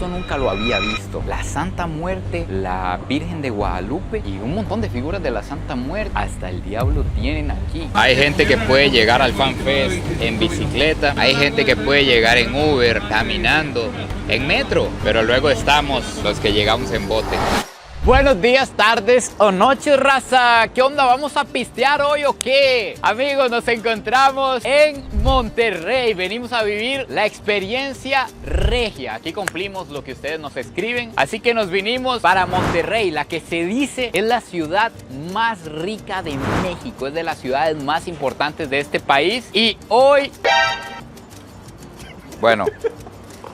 Esto nunca lo había visto. La Santa Muerte, la Virgen de Guadalupe y un montón de figuras de la Santa Muerte. Hasta el diablo tienen aquí. Hay gente que puede llegar al Fan Fest en bicicleta. Hay gente que puede llegar en Uber, caminando, en metro. Pero luego estamos los que llegamos en bote. Buenos días, tardes o noches, raza. ¿Qué onda? ¿Vamos a pistear hoy o qué? Amigos, nos encontramos en Monterrey. Venimos a vivir la experiencia regia. Aquí cumplimos lo que ustedes nos escriben. Así que nos vinimos para Monterrey, la que se dice es la ciudad más rica de México. Es de las ciudades más importantes de este país. Y hoy... Bueno,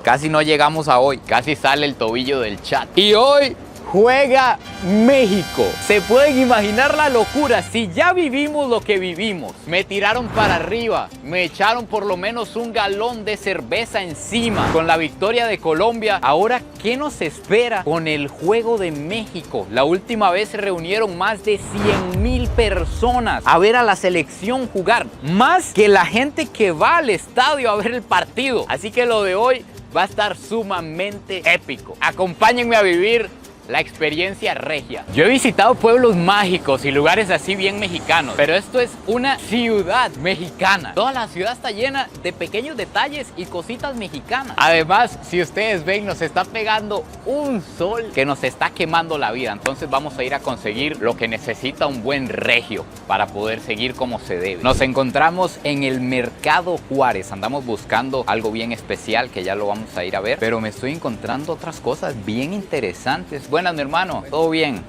casi no llegamos a hoy. Casi sale el tobillo del chat. Y hoy... juega México. Se pueden imaginar la locura. Si ya vivimos lo que vivimos, me tiraron para arriba, me echaron por lo menos un galón de cerveza encima con la victoria de Colombia. Ahora, ¿qué nos espera con el Juego de México? La última vez se reunieron más de 100,000 personas a ver a la selección jugar, más que la gente que va al estadio a ver el partido. Así que lo de hoy va a estar sumamente épico. Acompáñenme a vivir la experiencia regia. Yo he visitado pueblos mágicos y lugares así bien mexicanos, pero esto es una ciudad mexicana. Toda la ciudad está llena de pequeños detalles y cositas mexicanas. Además, si ustedes ven, nos está pegando un sol que nos está quemando la vida. Entonces vamos a ir a conseguir lo que necesita un buen regio para poder seguir como se debe. Nos encontramos en el Mercado Juárez. Andamos buscando algo bien especial que ya lo vamos a ir a ver, pero me estoy encontrando otras cosas bien interesantes. Buenas, mi hermano. ¿Todo bien?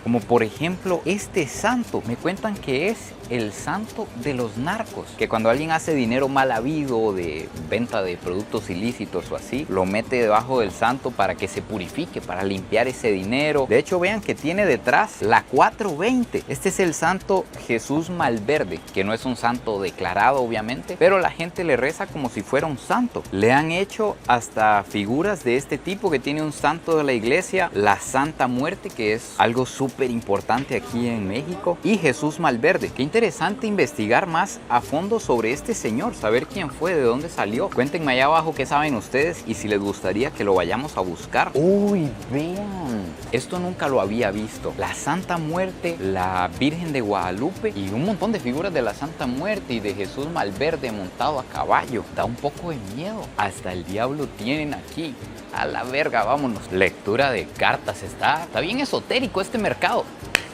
Como por ejemplo este santo. Me cuentan que es el santo de los narcos. Que cuando alguien hace dinero mal habido de venta de productos ilícitos o así, lo mete debajo del santo para que se purifique, para limpiar ese dinero. De hecho, vean que tiene detrás la 420. Este es el santo Jesús Malverde, que no es un santo declarado obviamente, pero la gente le reza como si fuera un santo. Le han hecho hasta figuras de este tipo, que tiene un santo de la iglesia, la Santa Muerte, que es algo súper importante aquí en México, y Jesús Malverde. Qué interesante investigar más a fondo sobre este señor, saber quién fue, de dónde salió. Cuéntenme allá abajo qué saben ustedes y si les gustaría que lo vayamos a buscar. Uy, vean, esto nunca lo había visto. La Santa Muerte, la Virgen de Guadalupe y un montón de figuras de la Santa Muerte y de Jesús Malverde montado a caballo. Da un poco de miedo. Hasta el diablo tienen aquí. A la verga, vámonos. Lectura de cartas. Está bien esotérico este mercado.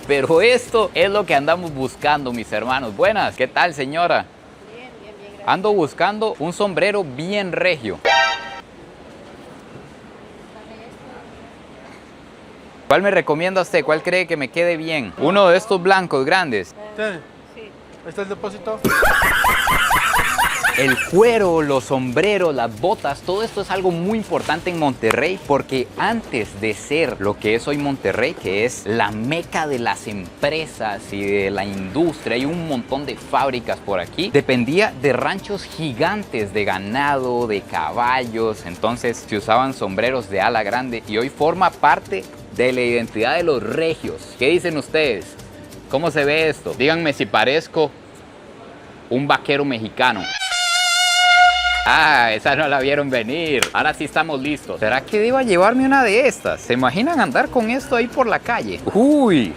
Pero esto es lo que andamos buscando, mis hermanos. Buenas, ¿qué tal, señora? Bien, gracias. Ando buscando un sombrero bien regio. ¿Cuál me recomienda usted? ¿Cuál cree que me quede bien? Uno de estos blancos grandes. Sí. Ahí está el depósito. El cuero, los sombreros, las botas, todo esto es algo muy importante en Monterrey, porque antes de ser lo que es hoy Monterrey, que es la meca de las empresas y de la industria, hay un montón de fábricas por aquí, dependía de ranchos gigantes de ganado, de caballos. Entonces se usaban sombreros de ala grande y hoy forma parte de la identidad de los regios. ¿Qué dicen ustedes? ¿Cómo se ve esto? Díganme si parezco un vaquero mexicano. Ah, esa no la vieron venir. Ahora sí estamos listos. ¿Será que deba llevarme una de estas? ¿Se imaginan andar con esto ahí por la calle? Uy,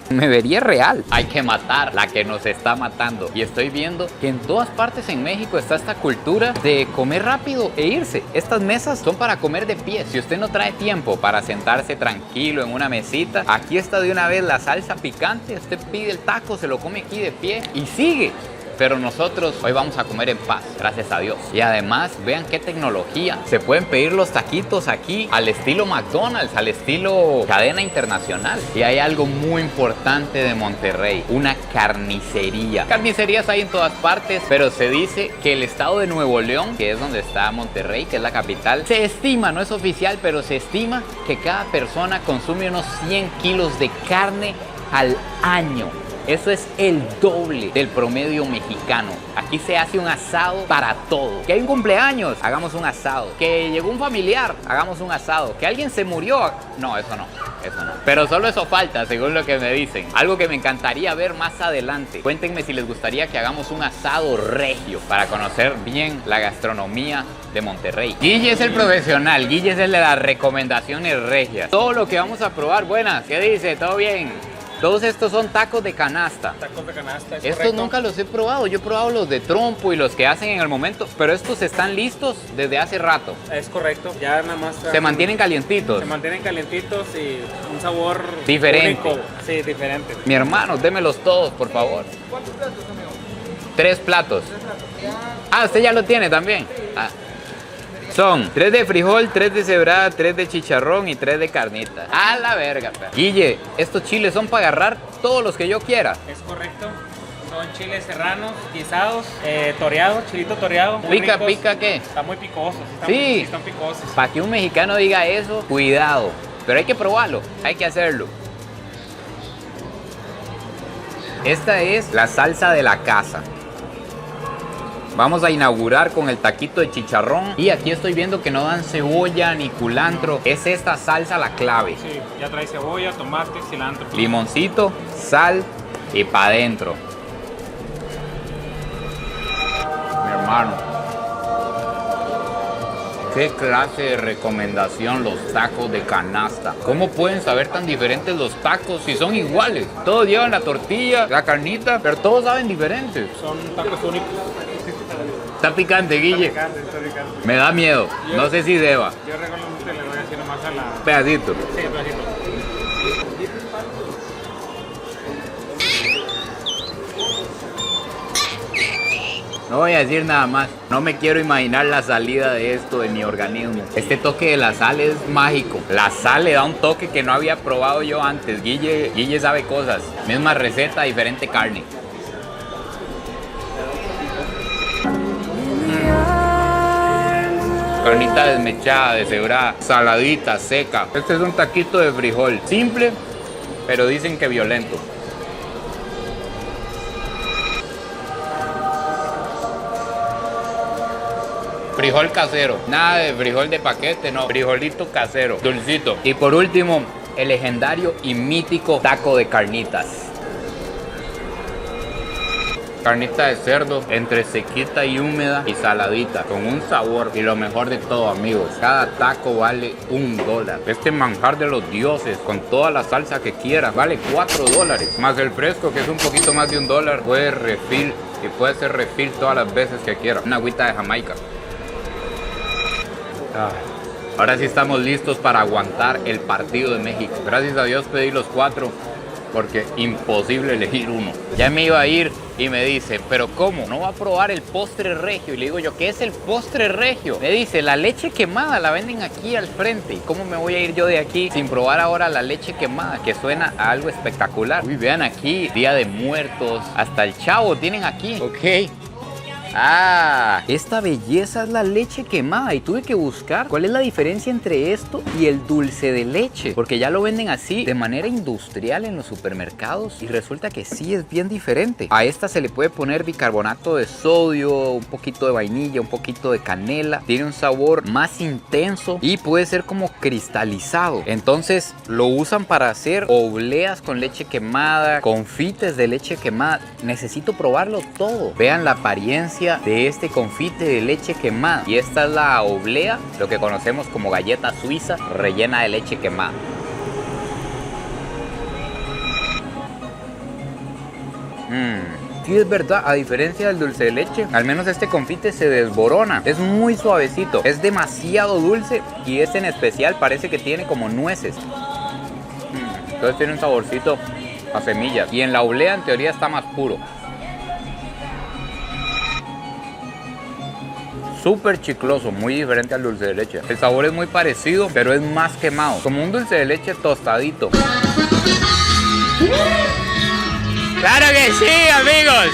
me vería real. Hay que matar la que nos está matando. Y estoy viendo que en todas partes en México está esta cultura de comer rápido e irse. Estas mesas son para comer de pie. Si usted no trae tiempo para sentarse tranquilo en una mesita, aquí está de una vez la salsa picante. Usted pide el taco, se lo come aquí de pie y sigue. Pero nosotros hoy vamos a comer en paz, gracias a Dios. Y además, vean qué tecnología. Se pueden pedir los taquitos aquí al estilo McDonald's, al estilo cadena internacional. Y hay algo muy importante de Monterrey, una carnicería. Carnicerías hay en todas partes, pero se dice que el estado de Nuevo León, que es donde está Monterrey, que es la capital, se estima, no es oficial, pero se estima que cada persona consume unos 100 kilos de carne al año. Eso es el doble del promedio mexicano. Aquí se hace un asado para todo. Que hay un cumpleaños, hagamos un asado. Que llegó un familiar, hagamos un asado. Que alguien se murió, no, eso no. eso no. Pero solo eso falta, según lo que me dicen. Algo que me encantaría ver más adelante. Cuéntenme si les gustaría que hagamos un asado regio para conocer bien la gastronomía de Monterrey. Guille es el profesional, Guille es el de las recomendaciones regias. Todo lo que vamos a probar, buenas, ¿qué dice? ¿Todo bien? Todos estos son tacos de canasta. Tacos de canasta, es Estos correcto. nunca los he probado. Yo he probado los de trompo y los que hacen en el momento, pero estos están listos desde hace rato. Es correcto, ya nada más. Se mantienen calientitos. Se mantienen calientitos y un sabor Diferente. único. Sí, diferente. Mi hermano, démelos todos, por favor. ¿Cuántos platos, amigo? 3 platos. Ah, usted ya lo tiene también. Ah. Son 3 de frijol, 3 de cebrada, 3 de chicharrón y 3 de carnita. A la verga, perro. Guille, estos chiles son para agarrar todos los que yo quiera. Es correcto. Son chiles serranos, guisados, toreados, chilito toreado. muy ¿Pica, ricos. pica qué? Están muy picosos. Sí. Están picosos. Para que un mexicano diga eso, cuidado. Pero hay que probarlo, hay que hacerlo. Esta es la salsa de la casa. Vamos a inaugurar con el taquito de chicharrón. Y aquí estoy viendo que no dan cebolla ni culantro. Es esta salsa la clave. Sí, ya trae cebolla, tomate, cilantro. Limoncito, sal y pa' adentro. Mi hermano, ¿qué clase de recomendación los tacos de canasta? ¿Cómo pueden saber tan diferentes los tacos si son iguales? Todos llevan la tortilla, la carnita, pero todos saben diferentes. Son tacos únicos. Está picante, Guille. Está picante. Me da miedo. No sé si deba. Yo regularmente le doy así nomás a la... Pedacito. Sí, pedacito. No voy a decir nada más. No me quiero imaginar la salida de esto de mi organismo. Este toque de la sal es mágico. La sal le da un toque que no había probado yo antes. Guille sabe cosas. Misma receta, diferente carne. Carnita desmechada, deshebrada, saladita, seca. Este es un taquito de frijol. Simple, pero dicen que violento. Frijol casero, nada de frijol de paquete, no, frijolito casero, dulcito. Y por último, el legendario y mítico taco de carnitas. Carnita de cerdo, entre sequita y húmeda y saladita, con un sabor. Y lo mejor de todo, amigos, cada taco vale $1. Este manjar de los dioses, con toda la salsa que quieras, vale $4. Más el fresco, que es un poquito más de $1, puede refil y puede ser refil todas las veces que quieras. Una agüita de Jamaica. Ahora sí estamos listos para aguantar el partido de México. Gracias a Dios pedí los 4 porque imposible elegir uno. Ya me iba a ir y me dice, ¿pero cómo? ¿No va a probar el postre regio? Y le digo yo, ¿qué es el postre regio? Me dice, la leche quemada la venden aquí al frente. ¿Y cómo me voy a ir yo de aquí sin probar ahora la leche quemada? Que suena a algo espectacular. Uy, vean aquí, Día de Muertos, hasta el Chavo tienen aquí. Ok. Ah, esta belleza es la leche quemada y tuve que buscar cuál es la diferencia entre esto y el dulce de leche, porque ya lo venden así de manera industrial en los supermercados y resulta que sí es bien diferente. A esta se le puede poner bicarbonato de sodio, un poquito de vainilla, un poquito de canela, tiene un sabor más intenso y puede ser como cristalizado. Entonces lo usan para hacer obleas con leche quemada, confites de leche quemada. Necesito probarlo todo. Vean la apariencia de este confite de leche quemada. Y esta es la oblea, lo que conocemos como galleta suiza rellena de leche quemada. Sí, es verdad, a diferencia del dulce de leche, al menos este confite se desborona. Es muy suavecito, es demasiado dulce y este en especial parece que tiene como nueces. Entonces tiene un saborcito a semillas. Y en la oblea en teoría está más puro. Súper chicloso, muy diferente al dulce de leche. El sabor es muy parecido, pero es más quemado. Como un dulce de leche tostadito. ¡Claro que sí, amigos!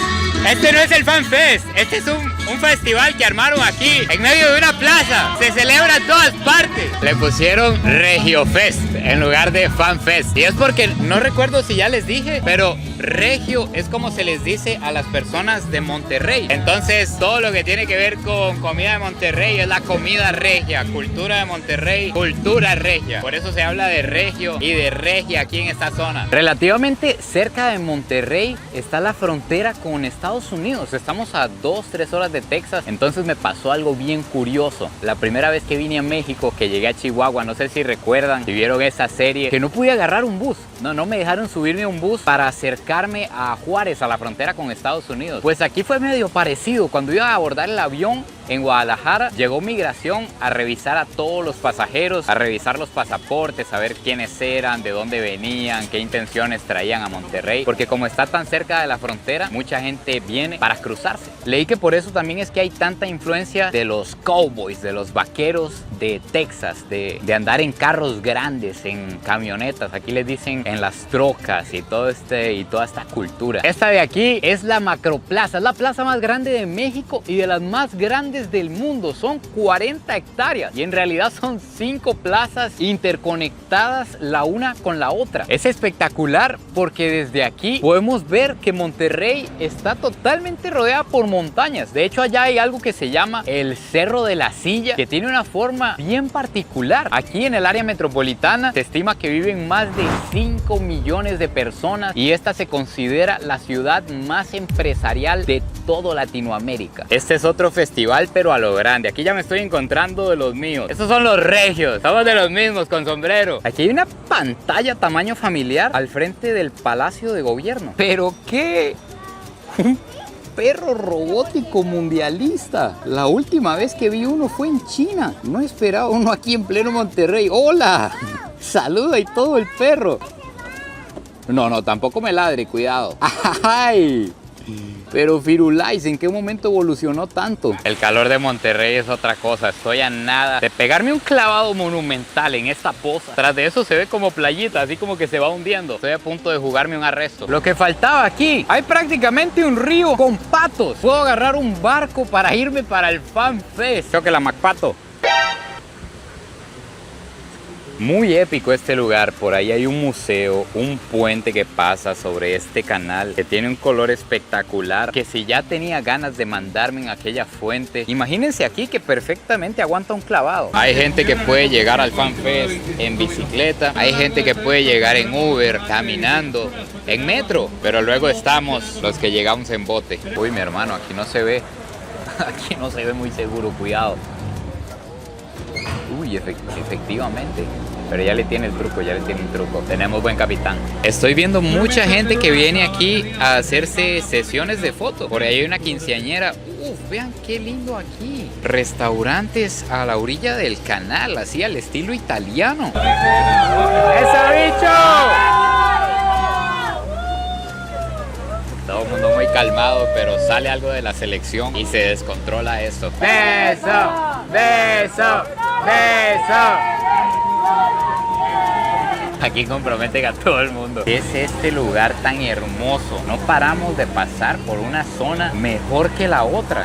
Este no es el Fan Fest, este es un festival que armaron aquí, en medio de una plaza. Se celebra en todas partes. Le pusieron Regio Fest en lugar de Fan Fest. Y es porque, no recuerdo si ya les dije, pero regio es como se les dice a las personas de Monterrey. Entonces, todo lo que tiene que ver con comida de Monterrey es la comida regia. Cultura de Monterrey, cultura regia. Por eso se habla de regio y de regia aquí en esta zona. Relativamente cerca de Monterrey está la frontera con Estados Unidos. Estamos a 2-3 horas de Texas. Entonces me pasó algo bien curioso. La primera vez que vine a México, que llegué a Chihuahua, no sé si recuerdan, si vieron esa serie, que no pude agarrar un bus. No me dejaron subirme a un bus para acercarme a Juárez, a la frontera con Estados Unidos. Pues aquí fue medio parecido. Cuando iba a abordar el avión en Guadalajara, llegó migración a revisar a todos los pasajeros, a revisar los pasaportes, a ver quiénes eran, de dónde venían, qué intenciones traían a Monterrey, porque como está tan cerca de la frontera, mucha gente viene para cruzarse. Leí que por eso también es que hay tanta influencia de los cowboys, de los vaqueros de Texas, de andar en carros grandes, en camionetas, aquí les dicen en las trocas y toda esta cultura. Esta de aquí es la Macroplaza, es la plaza más grande de México y de las más grandes del mundo. Son 40 hectáreas y en realidad son 5 plazas interconectadas la una con la otra. Es espectacular porque desde aquí podemos ver que Monterrey está totalmente rodeada por montañas. De hecho, allá hay algo que se llama el Cerro de la Silla, que tiene una forma bien particular. Aquí en el área metropolitana se estima que viven más de 5 millones de personas y esta se considera la ciudad más empresarial de todo Latinoamérica. Este es otro festival, pero a lo grande. Aquí ya me estoy encontrando de los míos. Estos son los regios. Somos de los mismos con sombrero. Aquí hay una pantalla tamaño familiar al frente del Palacio de Gobierno. ¿Pero qué? Un perro robótico mundialista. La última vez que vi uno fue en China. No esperaba uno aquí en pleno Monterrey. ¡Hola! Saluda y todo el perro. No, tampoco me ladre, cuidado. ¡Ay! Pero Firulais, ¿en qué momento evolucionó tanto? El calor de Monterrey es otra cosa. Estoy a nada de pegarme un clavado monumental en esta poza. Tras de eso se ve como playita, así como que se va hundiendo. Estoy a punto de jugarme un arresto. Lo que faltaba aquí, hay prácticamente un río con patos. Puedo agarrar un barco para irme para el Fan Fest. Creo que la MacPato. Muy épico este lugar, por ahí hay un museo, un puente que pasa sobre este canal que tiene un color espectacular, que si ya tenía ganas de mandarme en aquella fuente, imagínense aquí que perfectamente aguanta un clavado. Hay gente que puede llegar al Fan Fest en bicicleta, hay gente que puede llegar en Uber, caminando, en metro, pero luego estamos los que llegamos en bote. Uy, mi hermano, aquí no se ve, aquí no se ve muy seguro, cuidado. Uy, efectivamente. Pero ya le tiene el truco, ya le tiene el truco. Tenemos buen capitán. Estoy viendo mucha gente que viene aquí a hacerse sesiones de fotos. Por ahí hay una quinceañera. Vean qué lindo aquí. Restaurantes a la orilla del canal, así al estilo italiano. ¡Eso, bicho! Todo el mundo muy calmado, pero sale algo de la selección y se descontrola esto. ¡Beso! ¡Beso! ¡Beso! Aquí comprometen a todo el mundo. ¿Qué es este lugar tan hermoso? No paramos de pasar por una zona mejor que la otra.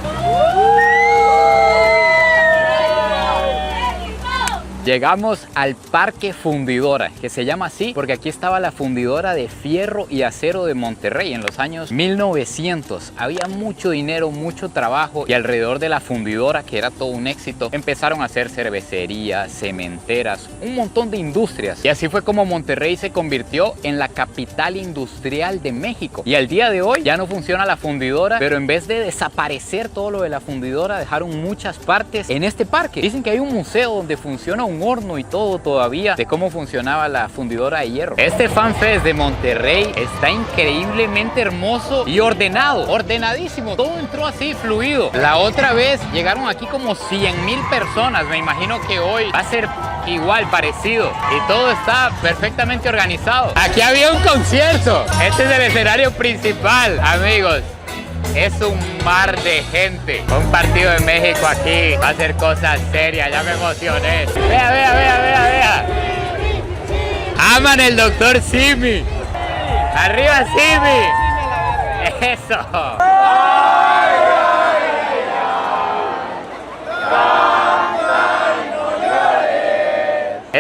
Llegamos al Parque Fundidora, que se llama así porque aquí estaba la fundidora de fierro y acero de Monterrey en los años 1900. Había mucho dinero, mucho trabajo y alrededor de la fundidora, que era todo un éxito, empezaron a hacer cervecerías, cementeras, un montón de industrias. Y así fue como Monterrey se convirtió en la capital industrial de México. Y al día de hoy ya no funciona la fundidora, pero en vez de desaparecer todo lo de la fundidora, dejaron muchas partes en este parque. Dicen que hay un museo donde funciona un horno y todo todavía de cómo funcionaba la fundidora de hierro. Este Fan Fest de Monterrey está increíblemente hermoso y ordenado, ordenadísimo. Todo entró así fluido. La otra vez llegaron aquí como 100,000 personas. Me imagino que hoy va a ser igual, parecido, y todo está perfectamente organizado. Aquí había un concierto. Este es el escenario principal, amigos. Es un mar de gente. Un partido de México aquí va a ser cosas serias. Ya me emocioné. Vea, vea, vea, vea, vea. Aman el doctor Simi. Arriba Simi. Eso.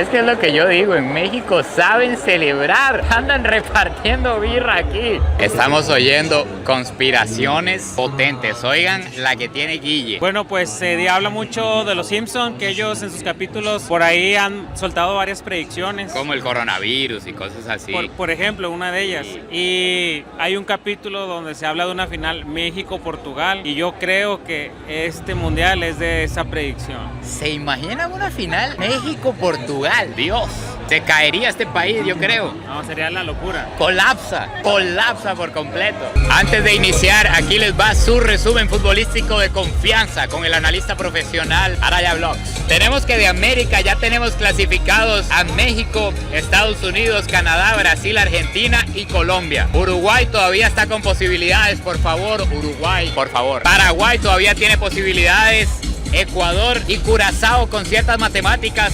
Es que es lo que yo digo, en México saben celebrar, andan repartiendo birra aquí. Estamos oyendo conspiraciones potentes, oigan la que tiene Guille. Bueno, pues se habla mucho de los Simpsons, que ellos en sus capítulos por ahí han soltado varias predicciones. Como el coronavirus y cosas así. Por ejemplo, una de ellas. Y hay un capítulo donde se habla de una final México-Portugal. Y yo creo que este mundial es de esa predicción. ¿Se imaginan una final México-Portugal? Dios, se caería este país, yo creo. No, sería la locura. Colapsa por completo. Antes de iniciar, aquí les va su resumen futbolístico de confianza con el analista profesional Araya Vlogs. Tenemos que de América ya tenemos clasificados a México, Estados Unidos, Canadá, Brasil, Argentina y Colombia. Uruguay todavía está con posibilidades, por favor, Uruguay, por favor. Paraguay todavía tiene posibilidades. Ecuador y Curazao con ciertas matemáticas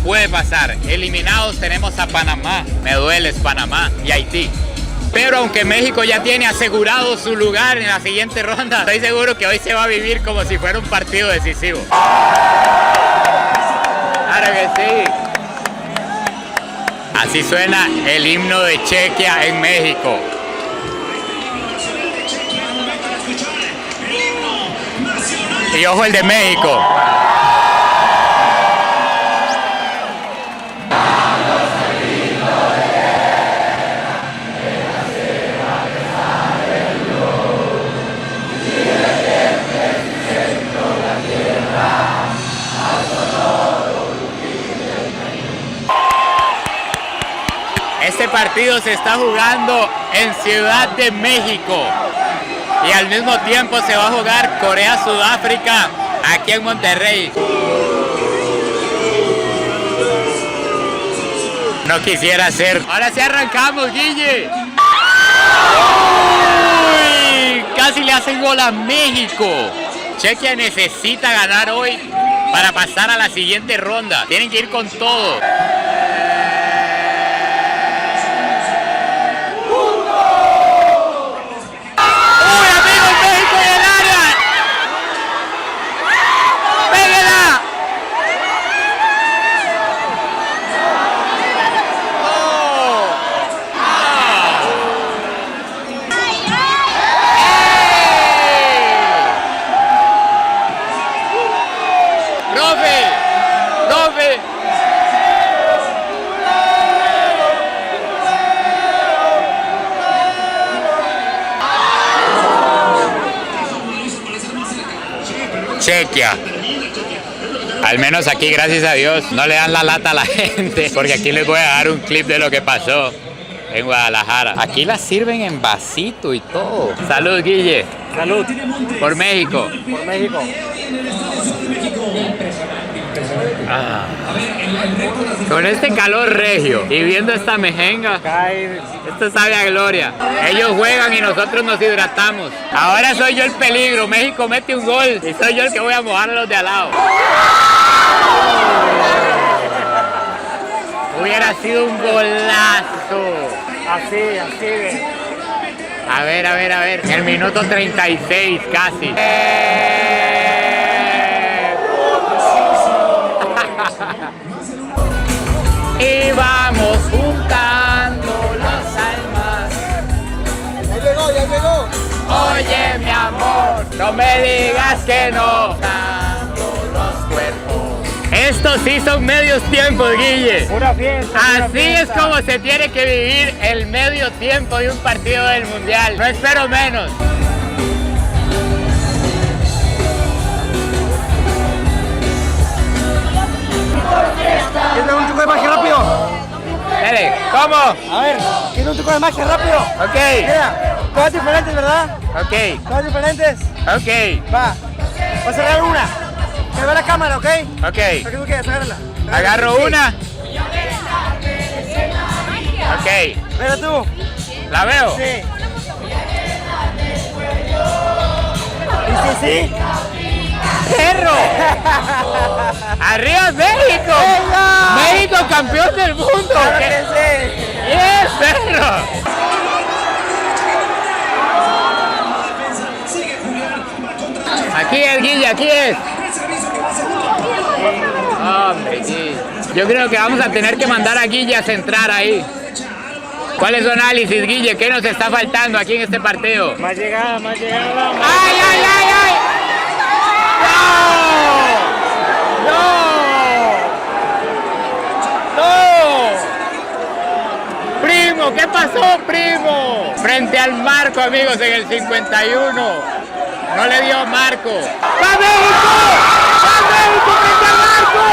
puede pasar. Eliminados tenemos a Panamá, me duele, es Panamá y Haití. Pero aunque México ya tiene asegurado su lugar en la siguiente ronda, estoy seguro que hoy se va a vivir como si fuera un partido decisivo. Claro que sí. Así suena el himno de Chequia en México. Y ojo el de México. Este partido se está jugando en Ciudad de México. Y al mismo tiempo se va a jugar Corea-Sudáfrica aquí en Monterrey. No quisiera ser. Ahora sí arrancamos, Guille. ¡Uy! Casi le hacen gol a México. Chequia necesita ganar hoy para pasar a la siguiente ronda. Tienen que ir con todo. Chequia. Al menos aquí, gracias a Dios, no le dan la lata a la gente, porque aquí les voy a dar un clip de lo que pasó en Guadalajara. Aquí las sirven en vasito y todo. Salud, Guille. Salud. Por México. Por México. Ah. Con este calor regio y viendo esta mejenga, esto sabe a gloria. Ellos juegan y nosotros nos hidratamos. Ahora soy yo el peligro. México mete un gol y soy yo el que voy a mojar a los de al lado. Hubiera sido un golazo. Así de. A ver. El minuto 36 casi. Y vamos juntando las almas. Ya llegó. Oye, mi amor, no me digas que no. Juntando los cuerpos. Estos sí son medios tiempos, Guille. Pura fiesta. Así es como se tiene que vivir el medio tiempo de un partido del Mundial. No espero menos. ¿Quieres un truco de magia rápido? Dale, ¿cómo? A ver, ¿quieres un truco de magia rápido? Ok, Mira, cosas diferentes, ¿verdad? ok, Cosas diferentes. ok, Va. Vas a agarrar una. Que ve la cámara, ¿ok? ok. ¿Para qué tú quieres? Agárrala. Agarro Sí. una. Ok, Mira tú. ¿la veo? Sí. Sí. ¡Perro! ¡Arriba México! ¡Venga! ¡México campeón del mundo! Claro ¿Qué? que sí. ¡Yes, perro! Aquí es, Guille, aquí es. Hombre, Guille. Yo creo que vamos a tener que mandar a Guille a centrar ahí. ¿Cuál es su análisis, Guille? ¿Qué nos está faltando aquí en este partido? Más llegada, más llegada. ¡Ay, ay, ay, ay! ¡No! ¡No! ¡Primo! ¿Qué pasó, primo? Frente al marco, amigos, en el 51. No le dio marco. ¡Va México! ¡Va México frente al marco!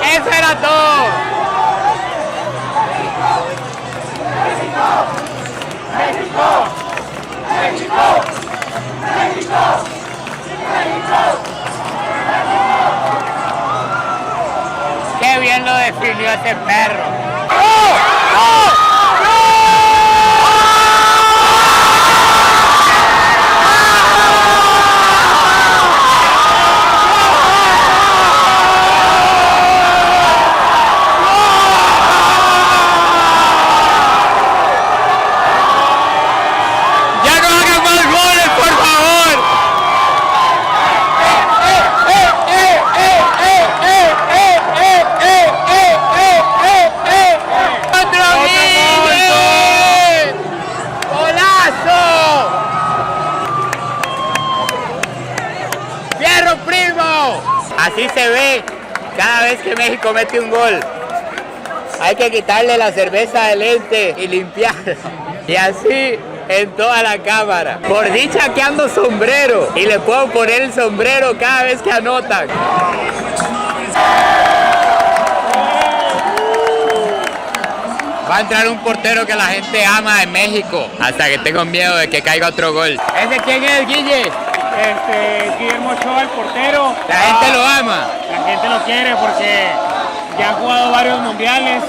¡Eso era todo! ¡México! ¡México! ¡México! ¡México! ¡Qué bien lo definió ese perro! ¡Oh! ¡Oh! Así se ve cada vez que México mete un gol. Hay que quitarle la cerveza del lente y limpiarla. Y así en toda la cámara. Por dicha que ando sombrero y le puedo poner el sombrero cada vez que anotan. Va a entrar un portero que la gente ama en México. Hasta que tengo miedo de que caiga otro gol. ¿Ese quién es, Guille? Guillermo Ochoa, el portero. La gente lo ama. La gente lo quiere porque ya ha jugado varios mundiales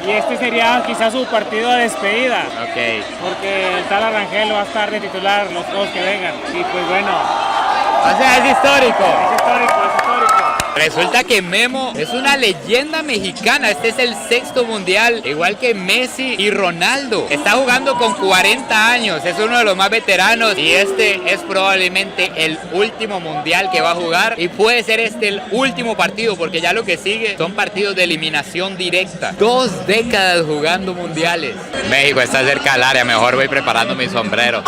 y este sería quizás su partido de despedida. Ok. Porque el tal Arrangel va a estar de titular los juegos que vengan. Y pues bueno. O sea, es histórico. Es histórico, es histórico. Resulta que Memo es una leyenda mexicana. Este es el 6º mundial, igual que Messi y Ronaldo. Está jugando con 40 años, es uno de los más veteranos y este es probablemente el último mundial que va a jugar y puede ser este el último partido porque ya lo que sigue son partidos de eliminación directa. 2 décadas jugando mundiales. México está cerca del área, mejor voy preparando mi sombrero.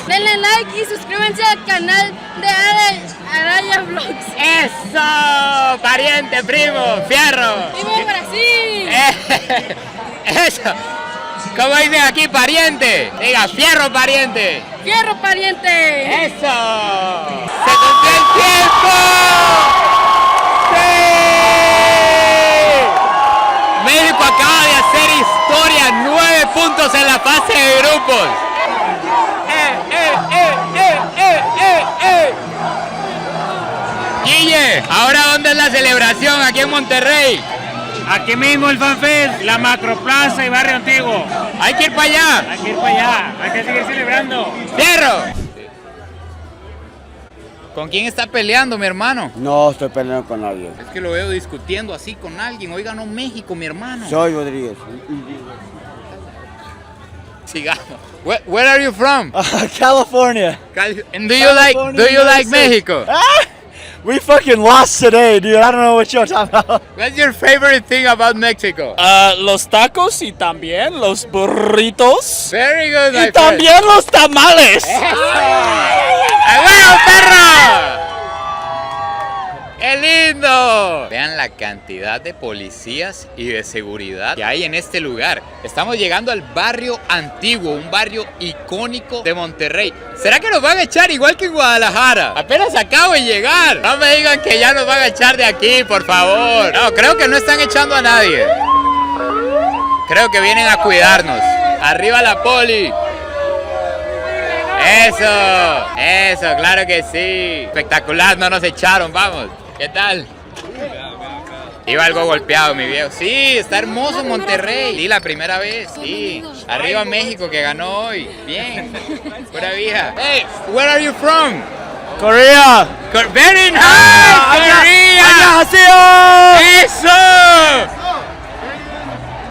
Denle like y suscríbanse al canal de Araya Vlogs. ¡Eso! ¡Pariente, primo! ¡Fierro! ¡Viva Brasil! ¡Eso! ¿Cómo dicen aquí, pariente? Diga, fierro, pariente. ¡Fierro, pariente! ¡Eso! ¡Se cumplió el tiempo! ¡Sí! México acaba de hacer historia, 9 puntos en la fase de grupos. Guille, ¿ahora dónde es la celebración? Aquí en Monterrey. Aquí mismo el FanFest, la Macroplaza y Barrio Antiguo. Hay que ir para allá. Hay que ir para allá, hay que seguir celebrando. ¡Fierro! ¿Con quién está peleando, mi hermano? No estoy peleando con nadie. Es que lo veo discutiendo así con alguien. Hoy ganó México, mi hermano. Soy Rodríguez. Sigamos. Where are you from? California. And do you like United States. Mexico? We fucking lost today, dude. I don't know what you're talking about. What's your favorite thing about Mexico? Los tacos y también los burritos. Very good, my Y friend. también los tamales. ¡A huevo, perro! ¡Qué lindo! Vean la cantidad de policías y de seguridad que hay en este lugar. Estamos llegando al barrio antiguo, un barrio icónico de Monterrey. ¿Será que nos van a echar igual que en Guadalajara? Apenas acabo de llegar. No me digan que ya nos van a echar de aquí, por favor. No, creo que no están echando a nadie. Creo que vienen a cuidarnos. ¡Arriba la poli! Eso, claro que sí. Espectacular, no nos echaron, vamos. ¿Qué tal? Iba algo golpeado, mi viejo. Sí, está hermoso Monterrey. Sí, la primera vez, sí. Arriba México que ganó hoy. Bien. Pura vieja. Hey, where are you from? Korea. Very nice, Korea. 안녕하세요. Eso.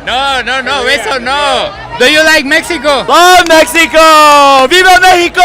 No, eso no. Do you like Mexico? ¡Oh, México! ¡Viva México!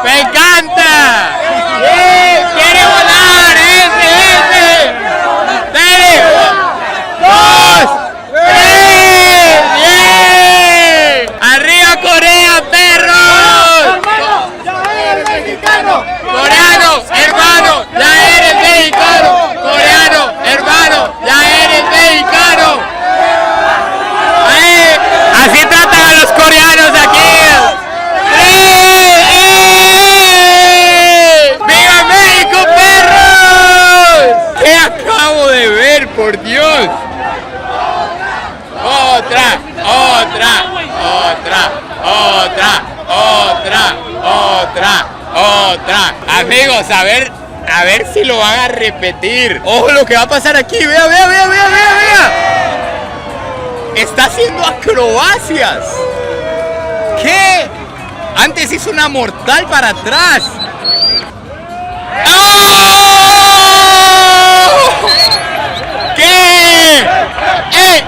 ¡Me encanta! ¡Quiere volar! ¡Ese! ¡Dale! ¡2! ¡3! ¡Bien! ¡Arriba Corea, perros! ¡Ya eres mexicano! ¡Coreano, hermano! ¡Ya eres mexicano! ¡Coreano, hermano! ¡Ya eres mexicano! ¡Ay! ¡Así tratan a los coreanos aquí! ¡Viva México, perros! ¿Qué acabo de ver, por Dios? Otra. Amigos, a ver si lo van a repetir. Ojo lo que va a pasar aquí. Vea. Está haciendo acrobacias. ¿Qué? Antes hizo una mortal para atrás. ¡Oh! ¿Qué? ¿Qué?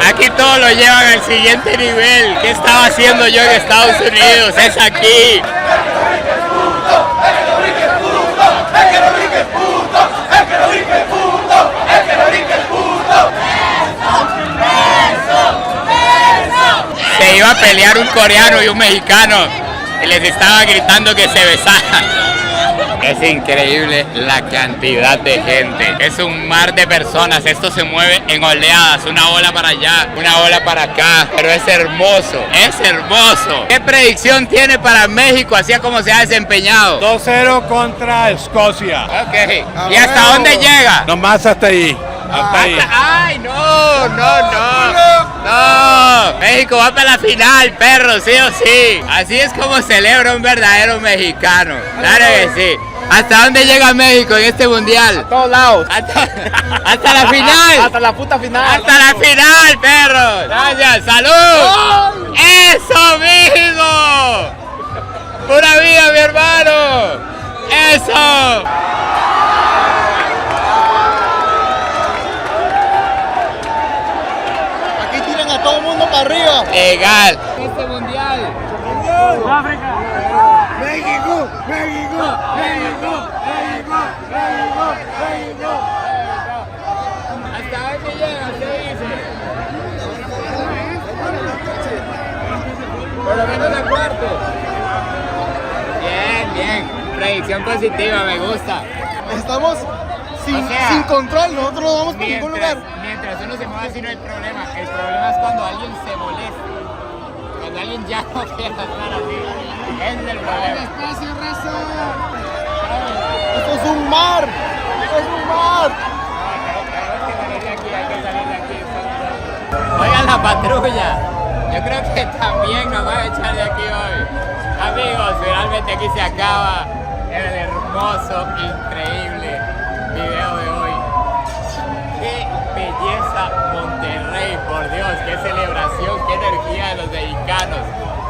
Aquí todo lo llevan al siguiente nivel. ¿Qué estaba haciendo yo en Estados Unidos? Es aquí. Se iba a pelear un coreano y un mexicano y les estaba gritando que se besaran. Es increíble la cantidad de gente. Es un mar de personas. Esto se mueve en oleadas. Una ola para allá, una ola para acá. Pero es hermoso. Es hermoso. ¿Qué predicción tiene para México, así como se ha desempeñado? 2-0 contra Escocia. Ok. ¿Y hasta dónde llega? Nomás hasta ahí. Hasta ahí. ¡Ay, no! México va para la final, perro, sí o sí. Así es como celebra un verdadero mexicano. Claro que sí. ¿Hasta dónde llega México en este mundial? A todos lados. Hasta la final. Hasta la puta final. Hasta la final, perro. Gracias. ¡Salud! ¡Eso mismo! ¡Pura vida, mi hermano! ¡Eso! Aquí tiran a todo el mundo para arriba. Legal. Este mundial. ¡México! ¡México! ¡México! ¿Hasta dónde llega? ¿Qué dice? Por lo menos a cuartos. Bien. Predicción positiva, me gusta. Estamos O sea, sin control, nosotros no vamos por ningún lugar. Mientras uno se mueva así no hay problema. El problema es cuando alguien se molesta. Cuando alguien ya no quiere estar así. Ese es el problema. Esto es un mar. Oigan la patrulla. Yo creo que también nos van a echar de aquí hoy. Amigos, finalmente aquí se acaba el hermoso, increíble video de hoy. ¡Qué belleza Monterrey! Por Dios, qué celebración, qué energía de los mexicanos.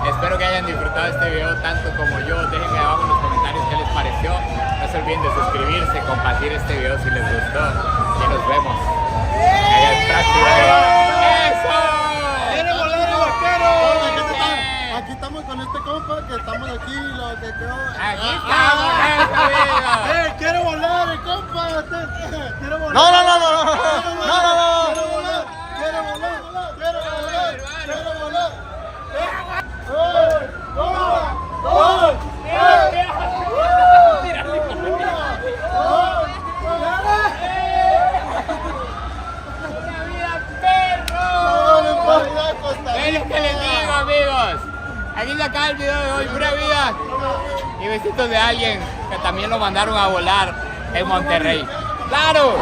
Espero que hayan disfrutado este video tanto como yo. Déjenme abajo en los comentarios qué les pareció. No se olviden de suscribirse, compartir este video si les gustó. Y nos vemos en el próximo video. ¡Eso! ¡Quiere volar el vaquero! Aquí estamos con este compa que estamos aquí, lo que quedó. Aquí estamos, eso, amigos. ¡Quiere volar el compa! ¡Quiere volar! No. ¡Quiere volar! ¡Quiere volar! ¡Quiere volar! ¡Quiere volar! Es lo que les digo, amigos. Aquí se acaba el video de hoy. Pura vida. Y besitos de alguien que también lo mandaron a volar en Monterrey. ¡Claro!